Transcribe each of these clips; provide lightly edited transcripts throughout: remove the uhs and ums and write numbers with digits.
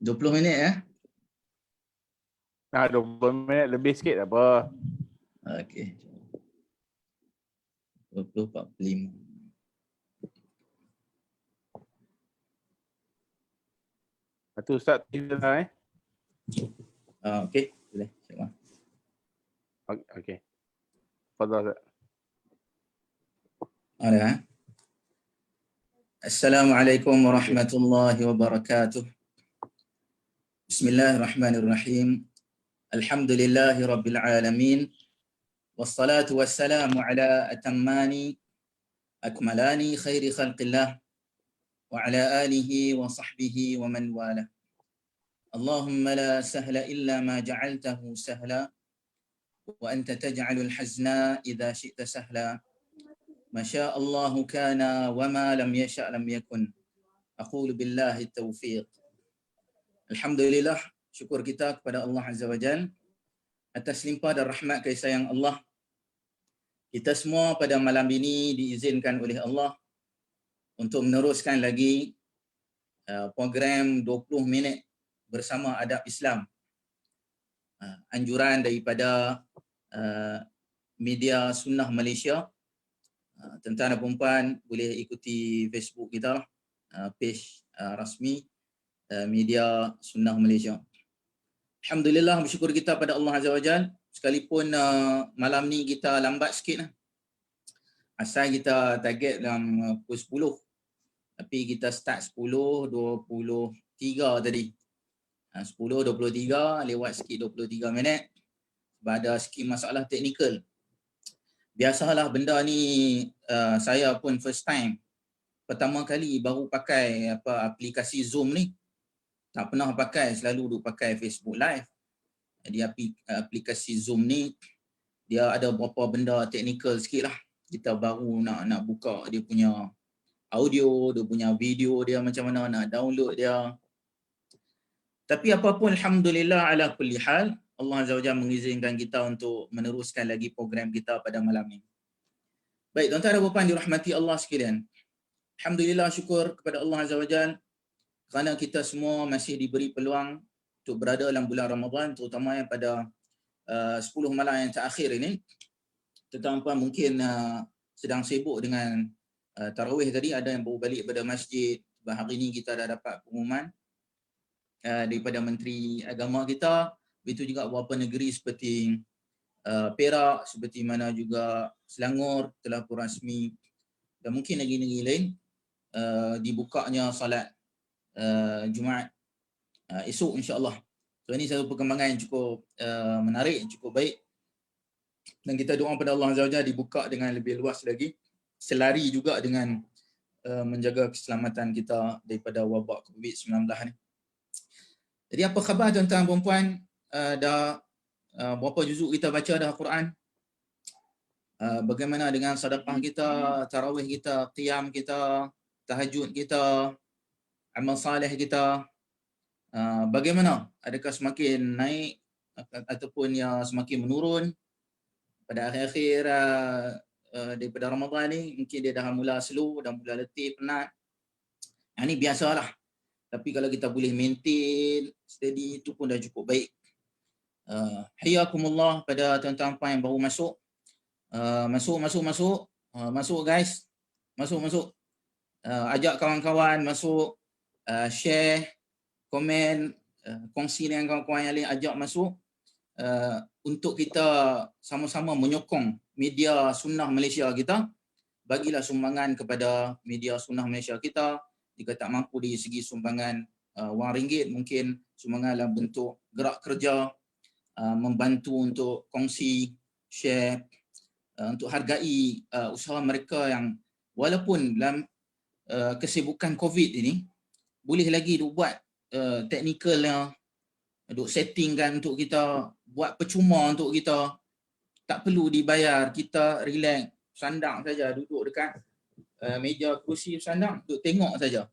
20 minit ya. 20 minit lebih sikit tak apa. Okey. 20.45. Lepas tu Ustaz kita lah Okey, boleh. InsyaAllah. Okey. Fadhal Ustaz. Ada. Assalamualaikum warahmatullahi wabarakatuh. Bismillahirrahmanirrahim. Alhamdulillahi rabbil alamin. Wassalatu wassalamu ala atammani akmalani khairi khalqillah wa ala alihi wa sahbihi wa man wala. Allahumma la sahla illa ma ja'altahu sahla wa anta taj'alul hazna idza syi'ta sahla. Ma syaa Allahu kana wa ma lam yasha' lam yakun. Aqulu billahi taufiq. Alhamdulillah, syukur kita kepada Allah Azza wa Jalla atas limpah dan rahmat kasih sayang Allah. Kita semua pada malam ini diizinkan oleh Allah untuk meneruskan lagi program 20 minit bersama adab Islam. Anjuran daripada media Sunnah Malaysia. Tuan-tuan dan puan boleh ikuti Facebook kita, page rasmi media Sunnah Malaysia. Alhamdulillah, bersyukur kita pada Allah Azza wa Jalla, sekalipun malam ni kita lambat sikit lah. Asal kita target dalam pukul 10, tapi kita start 10.23 tadi. 10.23 lewat sikit 23 minit sebab ada sikit masalah teknikal. Biasalah benda ni saya pun first time. Pertama kali baru pakai aplikasi Zoom ni. Tak pernah pakai, selalu duk pakai Facebook Live. Jadi aplikasi Zoom ni dia ada beberapa benda teknikal sikit lah. Kita baru nak buka dia punya audio, dia punya video dia macam mana, nak download dia. Tapi apapun alhamdulillah ala kulli hal, Allah Azza wa Jalla mengizinkan kita untuk meneruskan lagi program kita pada malam ni. Baik, tuan-tuan dan puan dirahmati Allah sekalian. Alhamdulillah, syukur kepada Allah Azza wa Jalla kerana kita semua masih diberi peluang untuk berada dalam bulan Ramadan, terutama yang pada 10 malam yang terakhir ini. Tuan-tuan mungkin sedang sibuk dengan tarawih tadi, ada yang baru balik pada masjid. Hari ini kita dah dapat pengumuman daripada Menteri Agama kita. Begitu juga beberapa negeri seperti Perak, seperti mana juga Selangor telah pun rasmi, dan mungkin negeri-negeri lain dibukanya salat Jumaat esok insya-Allah. So ini satu perkembangan yang cukup menarik, cukup baik. Dan kita doa pada Allah Azza wa Jalla dibuka dengan lebih luas lagi, selari juga dengan menjaga keselamatan kita daripada wabak COVID-19 ni. Jadi apa khabar tuan-tuan dan puan? Dah berapa juzuk kita baca dah Quran? Bagaimana dengan sedekah kita, tarawih kita, qiyam kita, tahajud kita, amal saleh kita? Bagaimana? Adakah semakin naik ataupun yang semakin menurun? Pada akhir-akhir daripada Ramadan ni mungkin dia dah mula slow, dah mula letih, penat. Yang ni biasalah. Tapi kalau kita boleh maintain steady, itu pun dah cukup baik. Hayakumullah pada tuan-tuan puan yang baru masuk. Masuk guys. Masuk. Ajak kawan-kawan masuk, share, komen, kongsi dengan kawan-kawan yang lain, ajak masuk untuk kita sama-sama menyokong media Sunnah Malaysia kita. Bagilah sumbangan kepada media Sunnah Malaysia kita. Jika tak mampu dari segi sumbangan wang ringgit, mungkin sumbangan dalam bentuk gerak kerja, membantu untuk kongsi, share, untuk hargai usaha mereka yang walaupun dalam kesibukan COVID ini boleh lagi buat teknikalnya, duk settingkan untuk kita, buat percuma untuk kita, tak perlu dibayar, kita relax, sandang saja, duduk dekat meja kerusi sandang, duduk tengok saja.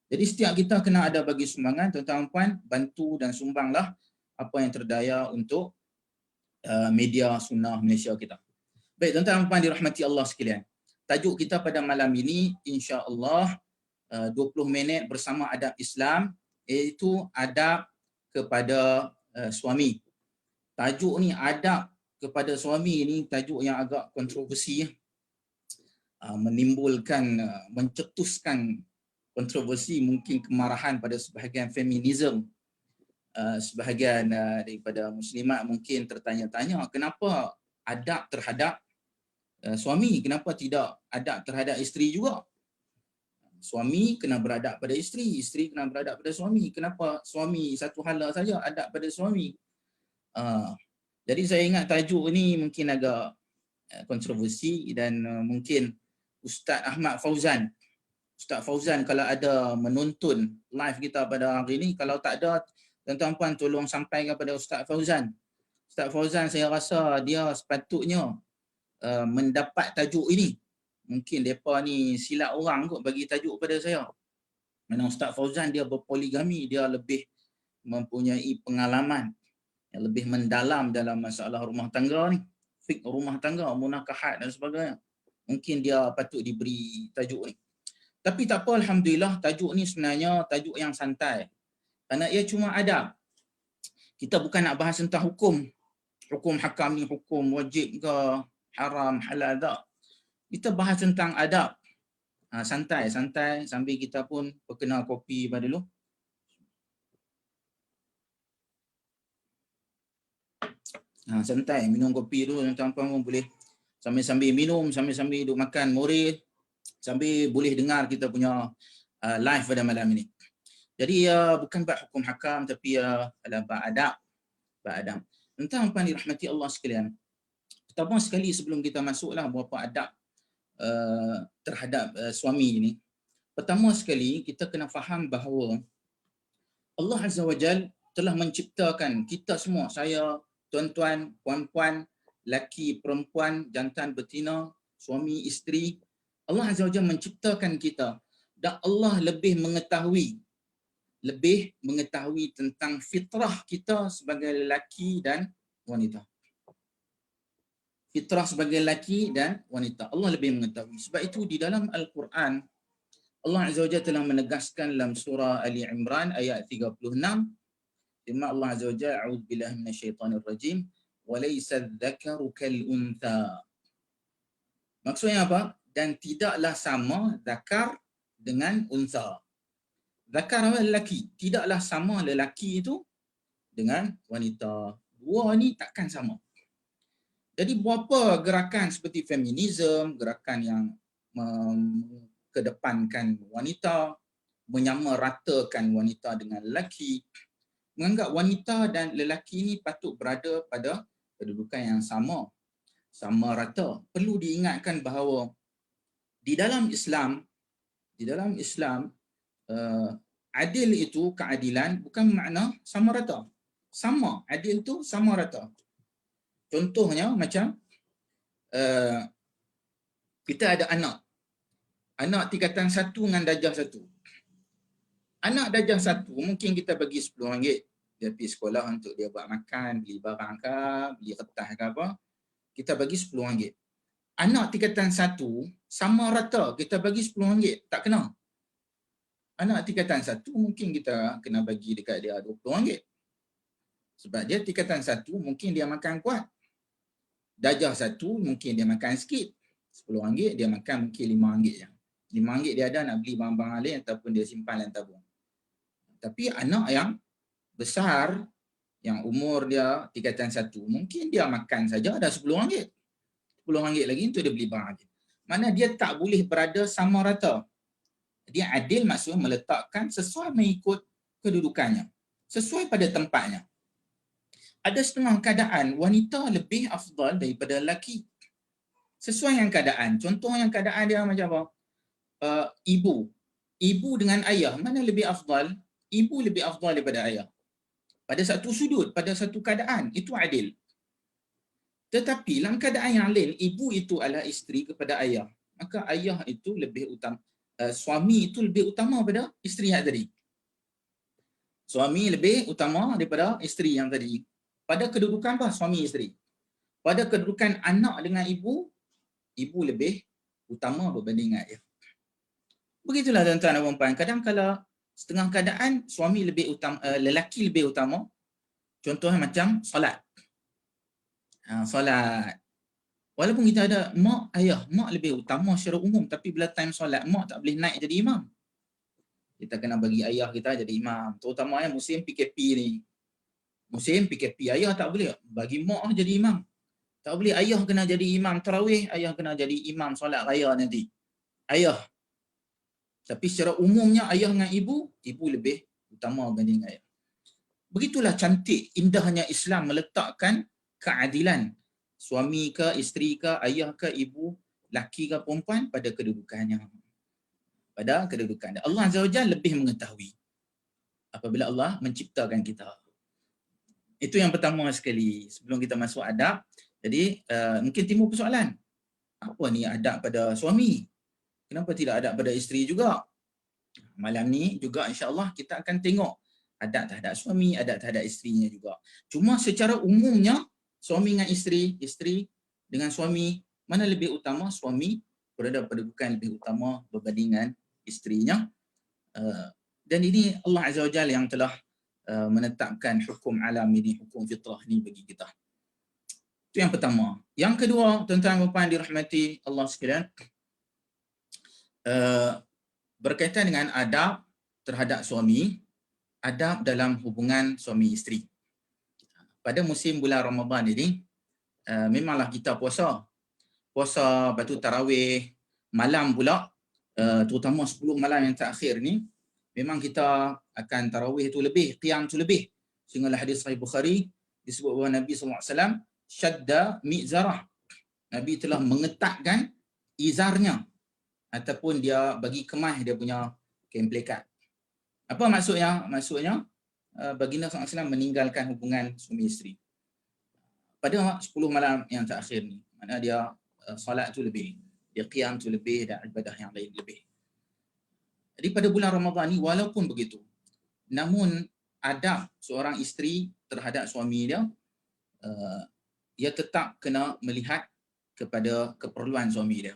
Jadi setiap kita kena ada bagi sumbangan, tuan-tuan dan puan, bantu dan sumbanglah apa yang terdaya untuk media Sunnah Malaysia kita. Baik, tuan-tuan dan puan dirahmati Allah sekalian. Tajuk kita pada malam ini insya-Allah 20 minit bersama adab Islam, iaitu adab kepada suami. Tajuk ni adab kepada suami ni tajuk yang agak kontroversi, menimbulkan, mencetuskan kontroversi, mungkin kemarahan pada sebahagian feminism. Sebahagian daripada muslimat mungkin tertanya-tanya kenapa adab terhadap suami, kenapa tidak adab terhadap isteri juga? Suami kena beradab pada isteri, isteri kena beradab pada suami. Kenapa suami satu hala saja adab pada suami? Jadi saya ingat tajuk ni mungkin agak kontroversi dan mungkin Ustaz Ahmad Fauzan, Ustaz Fauzan kalau ada menonton live kita pada hari ni, kalau tak ada, tuan-tuan puan tolong sampaikan kepada Ustaz Fauzan. Ustaz Fauzan saya rasa dia sepatutnya mendapat tajuk ini. Mungkin mereka ni silap orang kot bagi tajuk pada saya. Mana Ustaz Fauzan dia berpoligami, dia lebih mempunyai pengalaman yang lebih mendalam dalam masalah rumah tangga ni. Fiqh rumah tangga, munakahat dan sebagainya. Mungkin dia patut diberi tajuk ni. Tapi tak apa, alhamdulillah tajuk ni sebenarnya tajuk yang santai. Kerana ia cuma adab. Kita bukan nak bahas tentang hukum. Hukum hakam ni hukum wajib ke, haram, halal tak. Kita bahas tentang adab. Santai-santai sambil kita pun perkenal kopi pada dulu. Santai minum kopi dulu, tuan-tuan pun boleh sambil-sambil minum, sambil-sambil duduk makan murid, sambil boleh dengar kita punya live pada malam ini. Jadi bukan bab hukum hakam tapi adalah bab adab. Tuan-tuan dirahmati Allah sekalian. Pertama sekali sebelum kita masuklah beberapa adab terhadap suami ini. Pertama sekali kita kena faham bahawa Allah Azza wa Jal telah menciptakan kita semua, saya, tuan-tuan, puan-puan, laki, perempuan, jantan, betina, suami, isteri. Allah Azza wa Jal menciptakan kita dan Allah lebih mengetahui tentang fitrah kita sebagai lelaki dan wanita. Fitrah sebagai lelaki dan wanita. Allah lebih mengetahui. Sebab itu di dalam Al-Quran, Allah Azza wa Jalla telah menegaskan dalam surah Ali Imran ayat 36, firman Allah Azza wa Jalla, a'udzubillahi minasyaitonir rajim, wa laysa adh-dhakaru kal-untha. Maksudnya apa? Dan tidaklah sama zakar dengan untha. Zakar adalah lelaki. Tidaklah sama lelaki itu dengan wanita. Dua ni takkan sama. Jadi beberapa gerakan seperti feminisme, gerakan yang kedepankan wanita, menyamaratakan wanita dengan lelaki, menganggap wanita dan lelaki ini patut berada pada kedudukan yang sama rata. Perlu diingatkan bahawa di dalam Islam adil itu keadilan bukan makna sama rata. Sama, adil itu sama rata. Contohnya macam kita ada anak tingkatan 1 dengan darjah 1. Anak darjah 1 mungkin kita bagi RM10. Dia pergi sekolah untuk dia buat makan, beli barang ke, beli kertas ke apa. Kita bagi RM10. Anak tingkatan 1 sama rata kita bagi RM10. Tak kena. Anak tingkatan 1 mungkin kita kena bagi dekat dia RM20. Sebab dia tingkatan 1 mungkin dia makan kuat. Darjah 1 mungkin dia makan sikit. RM10 dia makan mungkin RM5 je. RM5 dia ada nak beli barang-barang lain ataupun dia simpan dalam tabung. Tapi anak yang besar, yang umur dia tingkatan 1, mungkin dia makan saja dah RM10. RM10 lagi untuk dia beli barang lain. Mana dia tak boleh berada sama rata. Dia adil maksudnya meletakkan sesuai mengikut kedudukannya. Sesuai pada tempatnya. Ada setengah keadaan wanita lebih afdal daripada lelaki. Sesuai yang keadaan. Contoh yang keadaan dia macam apa? Ibu dengan ayah, mana lebih afdal? Ibu lebih afdal daripada ayah. Pada satu sudut, pada satu keadaan, itu adil. Tetapi dalam keadaan yang lain, ibu itu adalah isteri kepada ayah. Maka ayah itu lebih utama, suami itu lebih utama pada isteri yang tadi. Suami lebih utama daripada isteri yang tadi. Pada kedudukan apa? Suami isteri. Pada kedudukan anak dengan ibu, ibu lebih utama berbanding ayah. Begitulah tuan-tuan dan puan-puan. Kadang-kadang setengah keadaan suami lebih utama, lelaki lebih utama. Contohnya macam solat. Solat. Walaupun kita ada mak, ayah, mak lebih utama secara umum, tapi bila time solat, mak tak boleh naik jadi imam. Kita kena bagi ayah kita jadi imam. Terutamanya musim PKP ni. Musim PKP, ayah tak boleh. Bagi mak jadi imam. Tak boleh ayah kena jadi imam tarawih, ayah kena jadi imam solat raya nanti. Ayah. Tapi secara umumnya ayah dengan ibu lebih utama berbanding ayah. Begitulah cantik, indahnya Islam meletakkan keadilan. Suami ke, isteri ke, ayah ke, ibu, laki ke, perempuan pada kedudukannya. Pada kedudukan. Allah Azza wa Jalla lebih mengetahui apabila Allah menciptakan kita. Itu yang pertama sekali. Sebelum kita masuk adab, jadi mungkin timbul persoalan. Apa ni adab pada suami? Kenapa tidak adab pada isteri juga? Malam ni juga insya-Allah kita akan tengok adab terhadap suami, adab terhadap isterinya juga. Cuma secara umumnya suami dengan isteri, isteri dengan suami, mana lebih utama? Suami berada pada kedudukan lebih utama berbandingan isterinya. Dan ini Allah Azza wa Jalla yang telah menetapkan hukum alam ini, hukum fitrah ni bagi kita. Itu yang pertama. Yang kedua, tuan-tuan dan puan dirahmati Allah sekalian, berkaitan dengan adab terhadap suami, adab dalam hubungan suami isteri. Pada musim bulan Ramadan ini, memanglah kita puasa. Puasa, lepas tu tarawih, malam pula, terutama 10 malam yang terakhir ni, memang kita akan tarawih tu lebih, qiyam tu lebih. Sehinggalah hadis Sahih Bukhari disebut bahawa Nabi SAW syadda mi'zarah. Nabi telah mengetatkan izarnya ataupun dia bagi kemas dia punya kain pelikat. Apa maksudnya? Maksudnya baginda SAW meninggalkan hubungan suami isteri pada 10 malam yang terakhir ni. Mana dia solat tu lebih, dia qiyam tu lebih dan ibadah yang lain lebih. Jadi pada bulan Ramadan ni walaupun begitu, namun adab seorang isteri terhadap suami dia, dia tetap kena melihat kepada keperluan suami dia.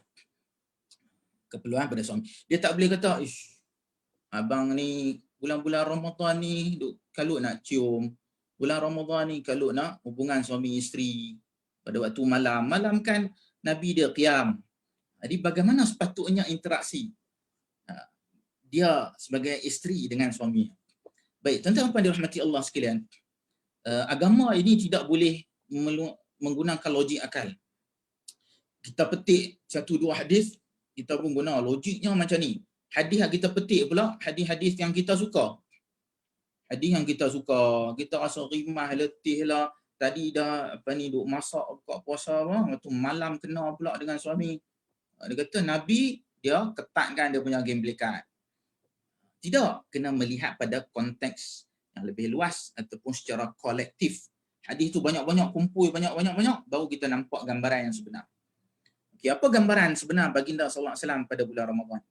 Keperluan pada suami. Dia tak boleh kata, ish, abang ni bulan-bulan Ramadan ni kalau nak cium, bulan Ramadan ni kalau nak hubungan suami isteri pada waktu malam. Malam kan Nabi dia qiyam. Jadi bagaimana sepatutnya interaksi dia sebagai isteri dengan suami? Baik, tuan-tuan dan dirahmati Allah sekalian, agama ini tidak boleh menggunakan logik akal. Kita petik satu dua hadis, kita pun guna logiknya macam ni. Hadis yang kita petik pula, hadis-hadis yang kita suka. Hadis yang kita suka, kita rasa rimah, letih lah. Tadi dah duk masak buka puasa waktu malam kena pula dengan suami. Dia kata Nabi dia ketatkan dia punya game pelikat. Tidak, kena melihat pada konteks yang lebih luas ataupun secara kolektif. Hadis tu banyak-banyak kumpul, banyak-banyak baru kita nampak gambaran yang sebenar. Okey, apa gambaran sebenar baginda sallallahu alaihi wasallam pada bulan Ramadan?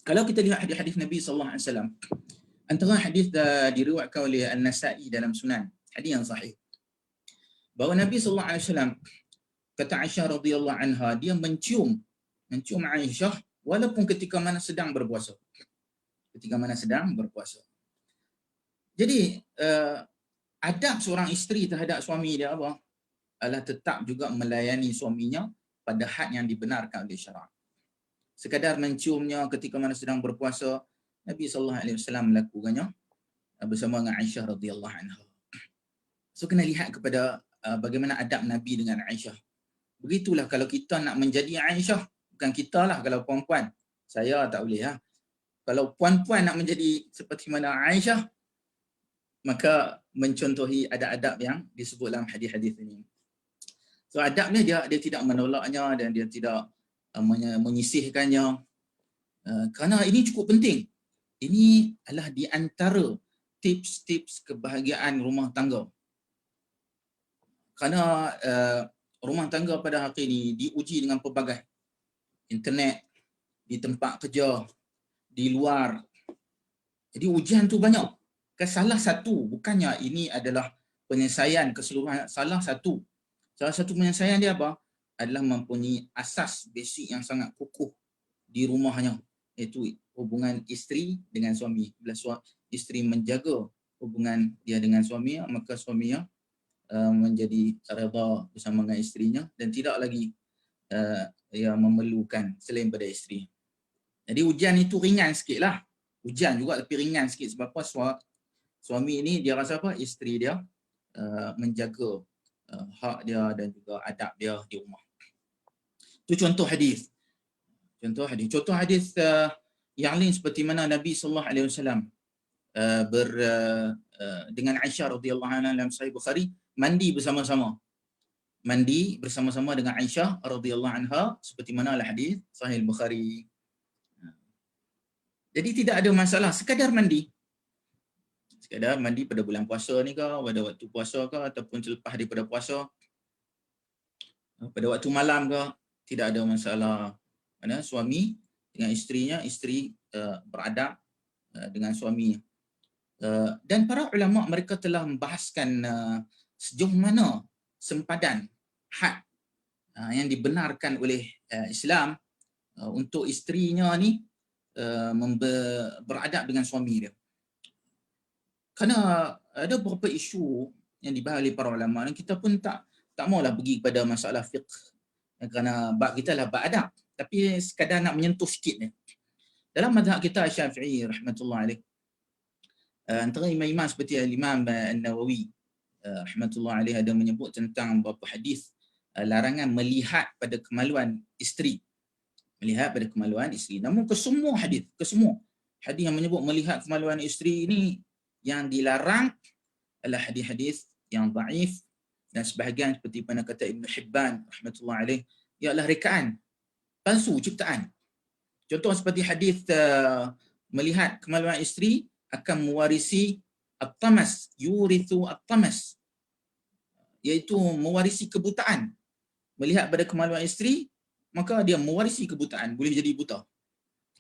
Kalau kita lihat hadis-hadis Nabi sallallahu alaihi wasallam, antara hadis diriwayatkan oleh An-Nasa'i dalam Sunan, hadis yang sahih, bahawa Nabi sallallahu alaihi wasallam, kata Aisyah radhiyallahu anha, dia mencium Aisyah walaupun ketika mana sedang berpuasa. Ketika mana sedang berpuasa. Jadi adab seorang isteri terhadap suami dia apa? Adalah tetap juga melayani suaminya pada had yang dibenarkan oleh syarak. Sekadar menciumnya ketika mana sedang berpuasa, Nabi sallallahu alaihi wasallam melakukannya bersama dengan Aisyah radhiyallahu anha. So kena lihat kepada bagaimana adab Nabi dengan Aisyah. Begitulah kalau kita nak menjadi Aisyah, bukan kita lah kalau perempuan. Saya tak boleh lah. Kalau puan-puan nak menjadi seperti mana Aisyah, maka mencontohi adab-adab yang disebut dalam hadis-hadis ini. So adabnya dia tidak menolaknya dan dia tidak menyisihkannya. Kerana ini cukup penting. Ini adalah di antara tips-tips kebahagiaan rumah tangga. Kerana rumah tangga pada hari ini diuji dengan pelbagai. Internet, di tempat kerja, di luar. Jadi ujian tu banyak. Salah satu, bukannya ini adalah penyelesaian keseluruhan, salah satu penyelesaian dia apa? Adalah mempunyai asas basic yang sangat kukuh di rumahnya. iaitu hubungan isteri dengan suami. Bila isteri menjaga hubungan dia dengan suaminya, maka suaminya menjadi redha bersama dengan isterinya dan tidak lagi ia memerlukan selain pada isteri. Jadi ujian itu ringan sikit lah. Ujian juga tapi ringan sikit sebab apa, suami ini dia rasa apa, isteri dia menjaga hak dia dan juga adab dia di rumah. Itu contoh hadis. Contoh hadis yang lain seperti mana Nabi sallallahu alaihi wasallam dengan Aisyah radhiyallahu anha dalam Sahih Bukhari mandi bersama-sama. Mandi bersama-sama dengan Aisyah radhiyallahu anha seperti mana hadis Sahih Bukhari. Jadi tidak ada masalah, sekadar mandi. Sekadar mandi pada bulan puasa ni ke, pada waktu puasa ke, ataupun selepas daripada puasa, pada waktu malam ke, tidak ada masalah. Mana suami dengan isterinya, isteri beradab dengan suaminya. Dan para ulama mereka telah membahaskan sejauh mana sempadan had yang dibenarkan oleh Islam untuk isterinya ni beradab dengan suami dia. Kerana ada beberapa isu yang dibahas oleh para ulama dan kita pun tak maulah pergi kepada masalah fiqh kerana bab kita lah bab adab, tapi sekadar nak menyentuh sikit ni. Dalam mazhab kita Syafi'i rahmatullah alaih, antara imam-imam seperti Imam An-Nawawi rahmatullah alaih ada menyebut tentang beberapa hadis larangan melihat pada kemaluan isteri. Melihat pada kemaluan isteri. Namun kesemua hadis yang menyebut melihat kemaluan isteri ini yang dilarang adalah hadis-hadis yang dhaif dan sebahagian seperti mana kata Ibn Hibban rahmatullah alaih ialah rekaan, palsu, ciptaan. Contoh seperti hadis melihat kemaluan isteri akan mewarisi at-tamas, yurithu at-tamas, iaitu mewarisi kebutaan. Melihat pada kemaluan isteri maka dia mewarisi kebutaan, boleh jadi buta.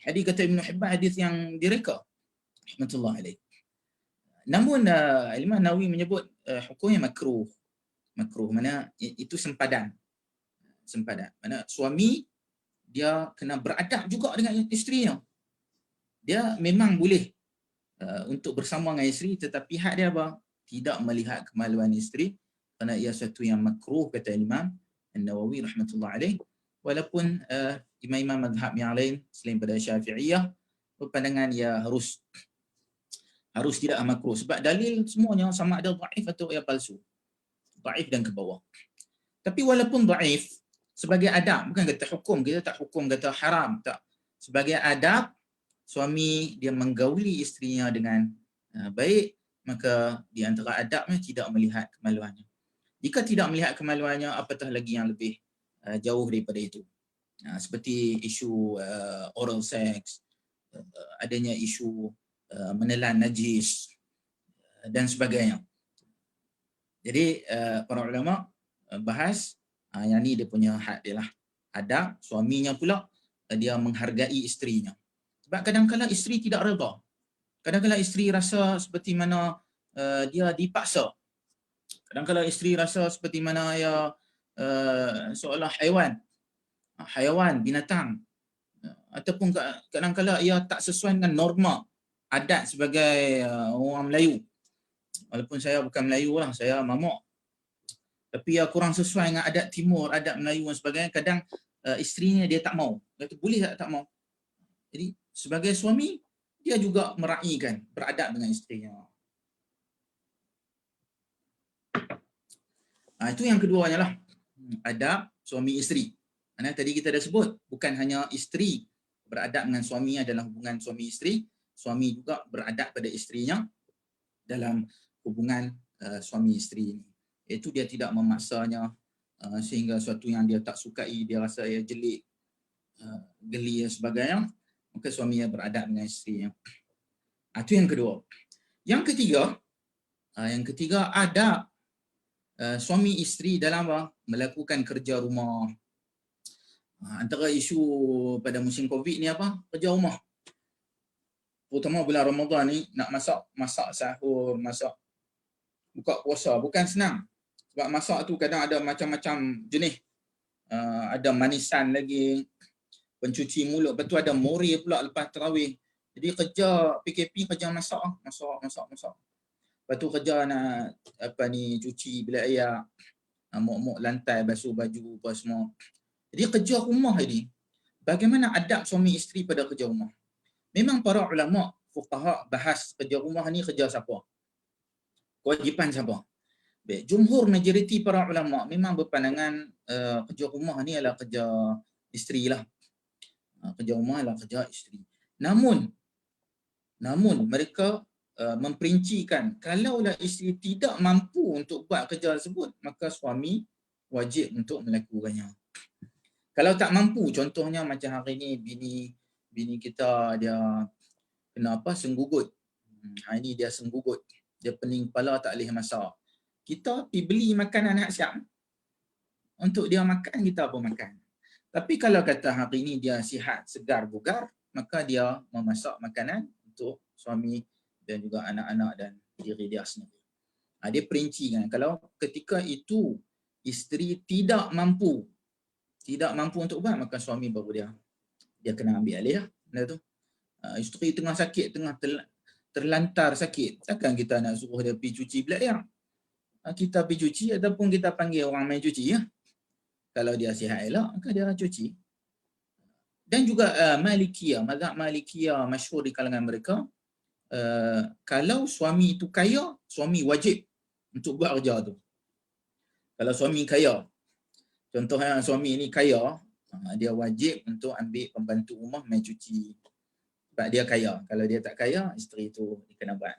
Hadis kata Ibn Hibban hadis yang direka rahmatullah alaih. Namun Imam Nawawi menyebut hukumnya makruh. Makruh mana itu sempadan. Mana suami dia kena beradab juga dengan isterinya. Dia memang boleh untuk bersama dengan isteri, tetapi hak dia apa? Tidak melihat kemaluan isteri kerana ia satu yang makruh kata Imam An-Nawawi rahmatullah alaih. Walaupun imam-imam mazhab yang lain selain pada Syafi'iyah berpandangan ia harus tidak makruh sebab dalil semuanya sama ada dhaif atau ia palsu. Dhaif dan ke bawah. Tapi walaupun dhaif, sebagai adab, bukan kata hukum, kita tak hukum kata haram, tak. Sebagai adab, suami dia menggauli isterinya dengan baik, maka di antara adabnya tidak melihat kemaluannya. Jika tidak melihat kemaluannya, apatah lagi yang lebih jauh daripada itu. Seperti isu oral sex, adanya isu menelan najis dan sebagainya. Jadi para ulama bahas yang ni dia punya had dia lah. Adab suaminya pula dia menghargai isterinya. Sebab kadang-kadang isteri tidak redha. Kadang-kadang isteri rasa seperti mana dia dipaksa. Kadang-kadang isteri rasa seperti mana ia seolah haiwan, binatang. Ataupun kadang-kadang ia tak sesuai dengan norma adat sebagai orang Melayu. Walaupun saya bukan Melayu lah, saya Mamak. Tapi kurang sesuai dengan adat timur, adat Melayu dan sebagainya. Kadang isterinya dia tak mau. Kata boleh tak mau. Jadi sebagai suami, dia juga meraihkan, beradab dengan isterinya. Itu yang keduanya lah. Adab suami isteri. Karena tadi kita dah sebut, bukan hanya isteri beradab dengan suami adalah hubungan suami isteri, suami juga beradab pada isterinya dalam hubungan suami isteri ini. Iaitu dia tidak memaksanya sehingga sesuatu yang dia tak sukai, dia rasa ia jelik, geli dan sebagainya, maka suami dia beradab dengan isterinya. Itu yang kedua. Yang ketiga adab suami isteri dalam melakukan kerja rumah. Antara isu pada musim Covid ni apa? Kerja rumah. Terutama bulan Ramadan ni nak masak sahur, masak buka puasa bukan senang. Sebab masak tu kadang ada macam-macam jenis. Ada manisan lagi, pencuci mulut. Lepas tu ada mori pula lepas tarawih. Jadi kerja PKP kerja masak. Lepas tu kerja nak cuci bilik air, mop-mop lantai, basuh baju apa semua. Jadi kerja rumah ini, bagaimana adab suami isteri pada kerja rumah. Memang para ulama fuqaha bahas kerja rumah ni kerja siapa? Kewajipan siapa? Baik, jumhur majoriti para ulama memang berpandangan kerja rumah ni adalah kerja isteri lah. Kerja rumah adalah kerja isteri. Namun mereka memperincikan kalaulah isteri tidak mampu untuk buat kerja tersebut, maka suami wajib untuk melakukannya. Kalau tak mampu, contohnya macam hari ni bini kita dia kena senggugut. Hari ni dia senggugut. Dia pening kepala tak boleh masak. Kita pergi beli makanan hak siap. Untuk dia makan, kita pun makan. Tapi kalau kata hari ni dia sihat, segar, bugar, maka dia memasak makanan untuk suami dan juga anak-anak dan diri dia sendiri. Dia perincikan kalau ketika itu isteri tidak mampu untuk buat, maka suami baru dia kena ambil alih lah. Benda tu. Isteri tengah sakit, tengah terlantar sakit, takkan kita nak suruh dia pergi cuci bilik air. Kita pergi cuci ataupun kita panggil orang main cuci ya. Kalau dia sihat elok, maka dia cuci. Dan juga Malikiyah, mazhab Malikiyah masyhur di kalangan mereka, kalau suami itu kaya, suami wajib untuk buat kerja tu. Kalau suami kaya, contohnya suami ni kaya, dia wajib untuk ambil pembantu rumah main cuci. Sebab dia kaya. Kalau dia tak kaya, isteri tu dia kena buat.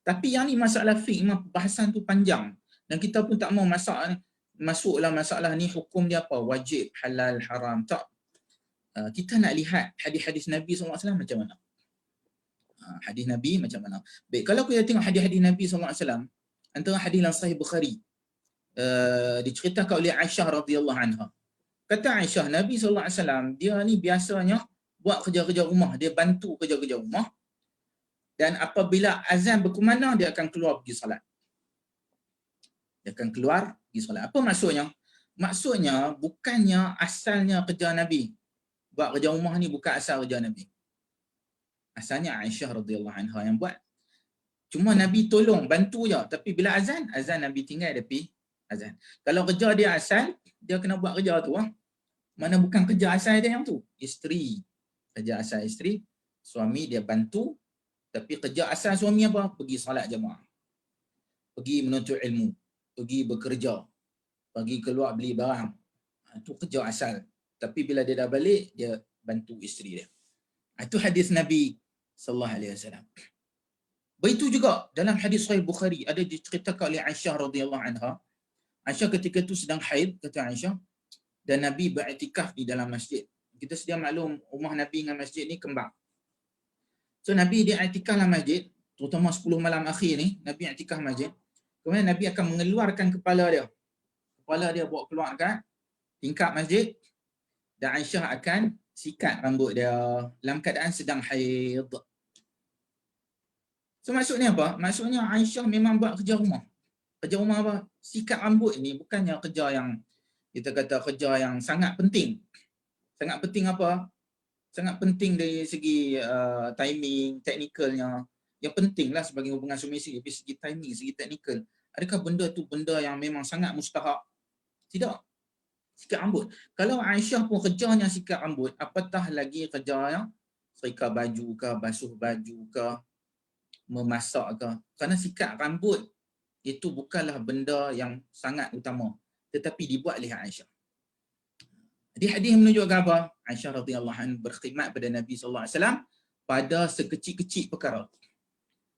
Tapi yang ni masalah fiqh, bahasan tu panjang. Dan kita pun tak mau masuklah masalah ni hukum dia apa, wajib, halal, haram. Tak. Kita nak lihat hadis-hadis Nabi SAW macam mana. Hadis Nabi macam mana. Baik, kalau kita tengok hadis-hadis Nabi SAW, antara hadis dalam Sahih Bukhari, diceritakan oleh Aisyah radhiyallahu anha. Kata Aisyah, Nabi SAW, dia ni biasanya buat kerja-kerja rumah, dia bantu kerja-kerja rumah. Dan apabila azan berkumandang, dia akan keluar pergi salat. Dia akan keluar pergi salat. Apa maksudnya? Maksudnya bukannya asalnya kerja Nabi. Buat kerja rumah ni bukan asal kerja Nabi. Asalnya Aisyah radhiyallahu anha yang buat. Cuma Nabi tolong, bantu je. Tapi bila azan Nabi tinggal dia pergi azan. Kalau kerja dia asal, dia kena buat kerja tu. Mana bukan kerja asal dia yang tu. Isteri. Kerja asal isteri. Suami dia bantu. Tapi kerja asal suami apa? Pergi salat jemaah. Pergi menuntut ilmu. Pergi bekerja. Pergi keluar beli barang. Itu kerja asal. Tapi bila dia dah balik, dia bantu isteri dia. Itu hadis Nabi sallallahu alaihi wasallam. Begitu juga dalam hadis Sahih Bukhari ada diceritakan oleh Aisyah radhiyallahu anha. Aisyah ketika itu sedang haid, kata Aisyah, dan Nabi beriktikaf di dalam masjid. Kita sedia maklum rumah Nabi dengan masjid ni kembang. So Nabi dia iktikaf dalam masjid, terutama 10 malam akhir ni, Nabi iktikaf masjid. Kemudian Nabi akan mengeluarkan kepala dia. Kepala dia bawa keluar kat tingkap masjid dan Aisyah akan sikat rambut dia dalam keadaan sedang haid. So maksudnya apa? Maksudnya Aisyah memang buat kerja rumah. Kerja rumah apa? Sikat rambut ni bukannya kerja yang kita kata kerja yang sangat penting. Sangat penting apa? Sangat penting dari segi timing, teknikalnya. Yang pentinglah sebagai hubungan suami isteri, dari segi timing, segi teknikal. Adakah benda tu benda yang memang sangat mustahak? Tidak. Sikat rambut. Kalau Aisyah pun kerjanya sikat rambut, apatah lagi kerja yang serika baju ke, basuh baju ke, memasak ke. Kerana sikat rambut itu bukanlah benda yang sangat utama, tetapi dibuat oleh Aisyah. Di hadis menunjukkan apa? Aisyah radhiyallahu anha berkhidmat pada Nabi sallallahu alaihi wasallam pada sekecil-kecil perkara.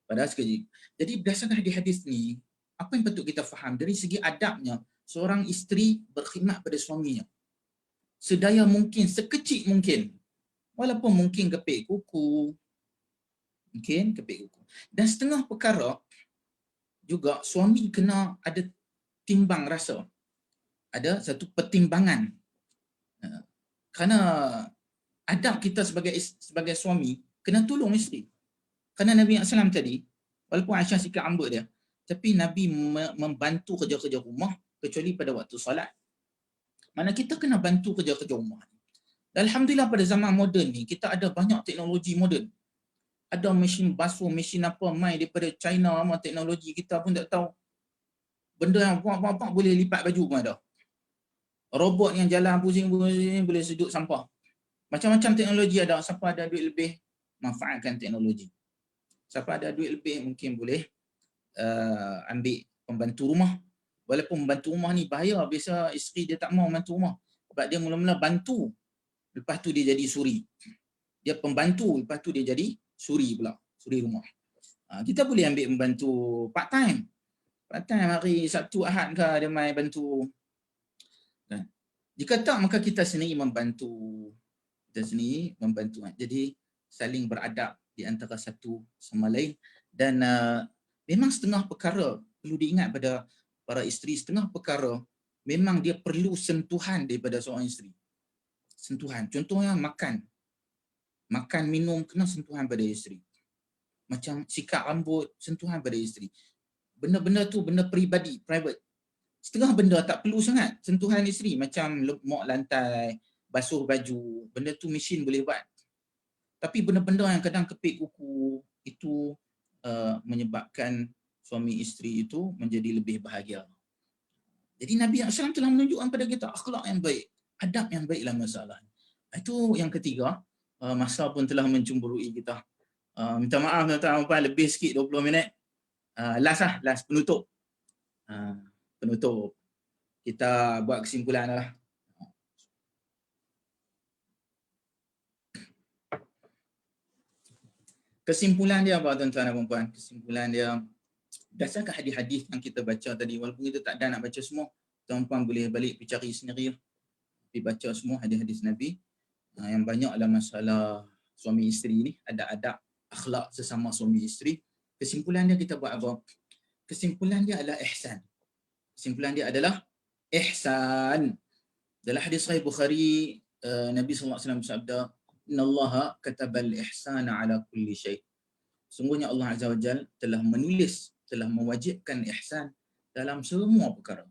Pada sekecil. Jadi berdasarkan hadis ni, apa yang patut kita faham dari segi adabnya, seorang isteri berkhidmat pada suaminya sedaya mungkin, sekecil mungkin. Walaupun mungkin kepik kuku. Dan setengah perkara juga suami kena ada timbang rasa. Ada satu pertimbangan. Kerana adab kita sebagai suami kena tolong isteri. Kerana Nabi SAW tadi, walaupun Aisyah sikat rambut dia, tapi Nabi membantu kerja-kerja rumah kecuali pada waktu solat. Mana kita kena bantu kerja-kerja rumah. Alhamdulillah pada zaman moden ni kita ada banyak teknologi moden. Ada mesin basuh, mesin apa mai daripada China, sama teknologi kita pun tak tahu. Benda yang puak-puak boleh lipat baju pun ada. Robot yang jalan pusing-pusing boleh sedut sampah. Macam-macam teknologi ada. Siapa ada duit lebih, manfaatkan teknologi. Siapa ada duit lebih mungkin boleh ambil pembantu rumah. Walaupun pembantu rumah ni bahaya, biasa isteri dia tak mau membantu rumah. Sebab dia mula-mula bantu, lepas tu dia jadi suri. Dia pembantu, lepas tu dia jadi suri pula, suri rumah. Kita boleh ambil membantu part time. Part time hari Sabtu Ahad ke dia mai bantu. Kan? Jika tak maka kita sendiri membantu. Kita sendiri membantu. Jadi saling beradab di antara satu sama lain. Dan memang setengah perkara perlu diingat pada para isteri, setengah perkara memang dia perlu sentuhan daripada seorang isteri. Sentuhan. Contohnya makan. Makan, minum kena sentuhan pada isteri. Macam sikat rambut, sentuhan pada isteri. Benda-benda tu benda peribadi, private. Setengah benda tak perlu sangat sentuhan isteri. Macam mop lantai, basuh baju. Benda tu mesin boleh buat. Tapi benda-benda yang kadang kepit kuku, itu menyebabkan suami isteri itu menjadi lebih bahagia. Jadi Nabi SAW telah menunjukkan pada kita akhlak yang baik, adab yang baik dalam masalah. Itu yang ketiga. Masa pun telah mencemburui kita. Minta maaf tuan-tuan, lebih sikit 20 minit. Last penutup. Penutup. Kita buat kesimpulan lah. Kesimpulan dia apa tuan-tuan dan puan-puan? Kesimpulan dia berdasarkan hadis-hadis yang kita baca tadi, walaupun kita tak ada nak baca semua, tuan-puan boleh balik pergi cari sendiri, pergi baca semua hadis-hadis Nabi. Yang banyak dalam masalah suami isteri ni, ada adab akhlak sesama suami isteri. Kesimpulan dia kita buat apa? Kesimpulan dia adalah ihsan. Kesimpulan dia adalah ihsan. Dalam hadis Sahih Bukhari, Nabi SAW bersabda, "Innallaha katabal ihsana ala kulli syai." Sungguhnya Allah Azza wa Jalla telah menulis, telah mewajibkan ihsan dalam semua perkara.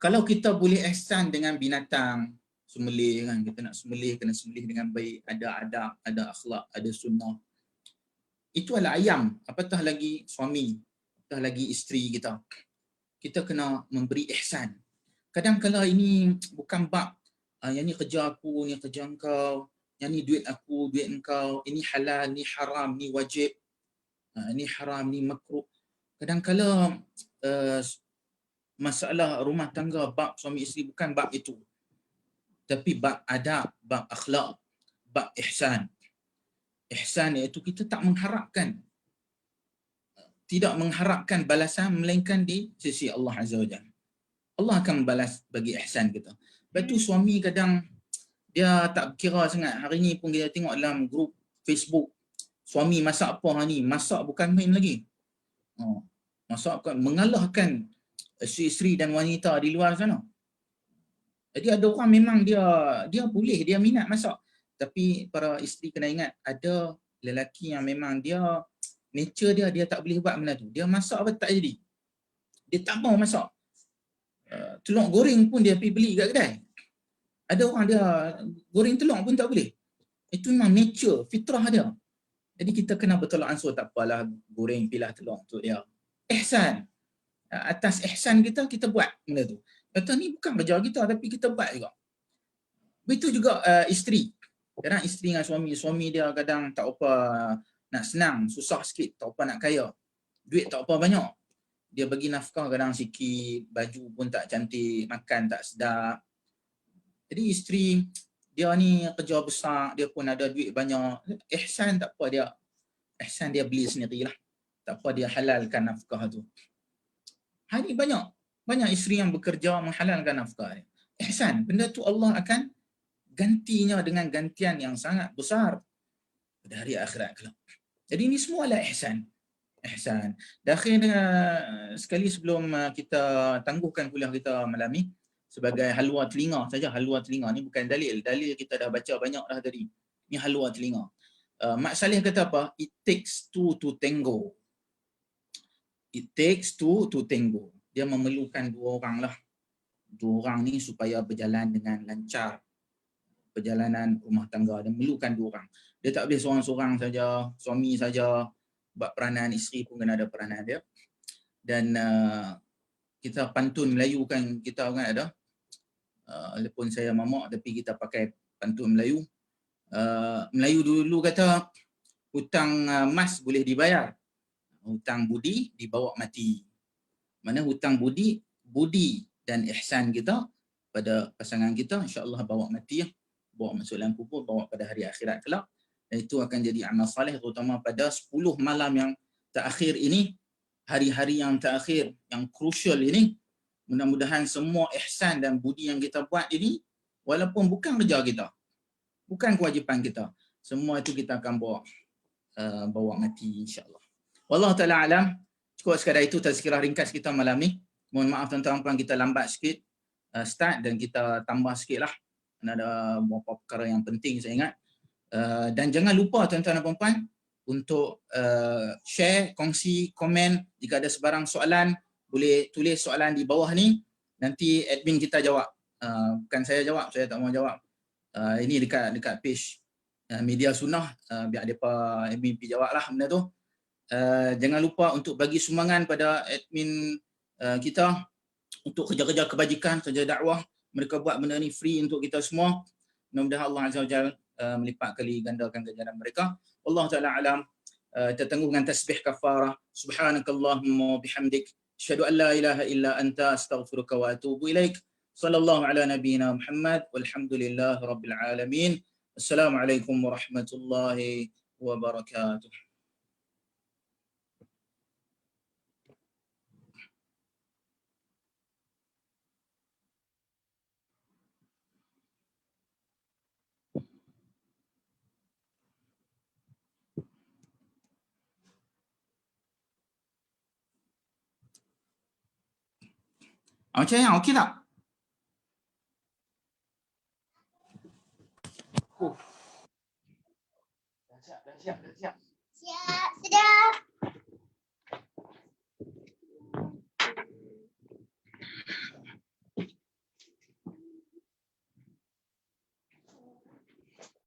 Kalau kita boleh ihsan dengan binatang, sembelih kan, kita nak sembelih kena sembelih dengan baik, ada adab, ada akhlak, ada sunnah. Itu adalah ayam, apatah lagi suami, apatah lagi isteri kita. Kita kena memberi ihsan. Kadang-kadang ini bukan bab yang ni kerja aku, ni kerja engkau, yang ni duit aku, duit engkau, ini halal, ni haram, ni wajib, ni haram, ni makruh. Kadang-kadang masalah rumah tangga, bab suami isteri bukan bab itu. Tapi bab adab, bab akhlak, bab ihsan. Ihsan iaitu kita tak mengharapkan, tidak mengharapkan balasan melainkan di sisi Allah Azza wa Jalla. Allah akan membalas bagi ihsan kita. Lepas tu suami kadang dia tak kira sangat. Hari ni pun kita tengok dalam grup Facebook, suami masak apa hari ni? Masak bukan main lagi. Masak bukan, mengalahkan isteri dan wanita di luar sana. Jadi ada orang memang dia boleh, dia minat masak. Tapi para isteri kena ingat, ada lelaki yang memang dia nature dia tak boleh buat benda tu. Dia masak apa tak jadi. Dia tak mau masak. Telur goreng pun dia pergi beli kat kedai. Ada orang dia goreng telur pun tak boleh. Itu memang nature, fitrah dia. Jadi kita kena bertolak ansur, tak apalah goreng pilah telur untuk dia. Ihsan. Atas ihsan kita buat benda tu. Kata ni bukan kerja kita tapi kita buat juga. Begitu juga isteri. Kadang isteri dengan suami dia kadang tak apa nak senang, susah sikit, tak apa nak kaya. Duit tak apa banyak. Dia bagi nafkah kadang sikit, baju pun tak cantik, makan tak sedap. Jadi isteri dia ni kerja besar, dia pun ada duit banyak. Ihsan tak apa dia. Ihsan dia beli sendirilah. Tak apa dia halalkan nafkah tu. Hari banyak isteri yang bekerja menghalalkan nafkah dia. Ihsan, benda tu Allah akan gantinya dengan gantian yang sangat besar pada hari akhirat kelak. Jadi ini semua adalah ihsan. Ihsan. Dan akhirnya sekali sebelum kita tangguhkan kuliah kita malam ni, sebagai halwa telinga saja, halwa telinga ni bukan dalil. Dalil kita dah baca banyak dah tadi. Ni halwa telinga. Mak Saleh kata apa? It takes two to tango. It takes two to tango. Dia memerlukan dua orang lah. Dua orang ni supaya berjalan dengan lancar. perjalanan rumah tangga dan memerlukan 2 orang. Dia tak boleh seorang-seorang saja, suami saja buat peranan, isteri pun kena ada peranan dia. Dan kita pantun Melayu kan, kita kan ada walaupun saya mamak tapi kita pakai pantun Melayu. Melayu dulu kata hutang mas boleh dibayar, hutang budi dibawa mati. Mana hutang budi dan ihsan kita pada pasangan kita insya-Allah bawa mati, bawa masuk dalam kubur, bawa pada hari akhirat kelak. Dan itu akan jadi amal soleh terutama pada 10 malam yang terakhir ini, hari-hari yang terakhir yang crucial ini. Mudah-mudahan semua ihsan dan budi yang kita buat ini walaupun bukan kerja kita, bukan kewajipan kita, semua itu kita akan bawa mati insya-Allah. Wallahu taala alam. Cukup sekadar itu tazkirah ringkas kita malam ni. Mohon maaf tuan-tuan puan kita lambat sikit start dan kita tambah sikitlah. Ada beberapa perkara yang penting saya ingat. Dan jangan lupa tuan-tuan dan puan-puan untuk share, kongsi, komen. Jika ada sebarang soalan boleh tulis soalan di bawah ni, nanti admin kita jawab. Bukan saya jawab, saya tak mau jawab. Ini dekat page Media Sunnah, biar depa admin pergi jawablah benda tu. Jangan lupa untuk bagi sumbangan pada admin kita untuk kerja-kerja kebajikan, kerja dakwah. Mereka buat benda ni free untuk kita semua. Mudah-mudahan Allah Azza wa Jalla melipat kali gandakan kejaran mereka. Allah Ta'ala alam. Kita tangguh dengan tasbih kafarah. Subhanakallahumma bihamdik. Asyhadu an la ilaha illa anta astaghfiruka wa atubu ilaik. Sallallahu ala nabiyyina Muhammad walhamdulillahi rabbil alamin. Assalamualaikum warahmatullahi wabarakatuh. Macam yang okey tak? Dah siap. Siap, sudah.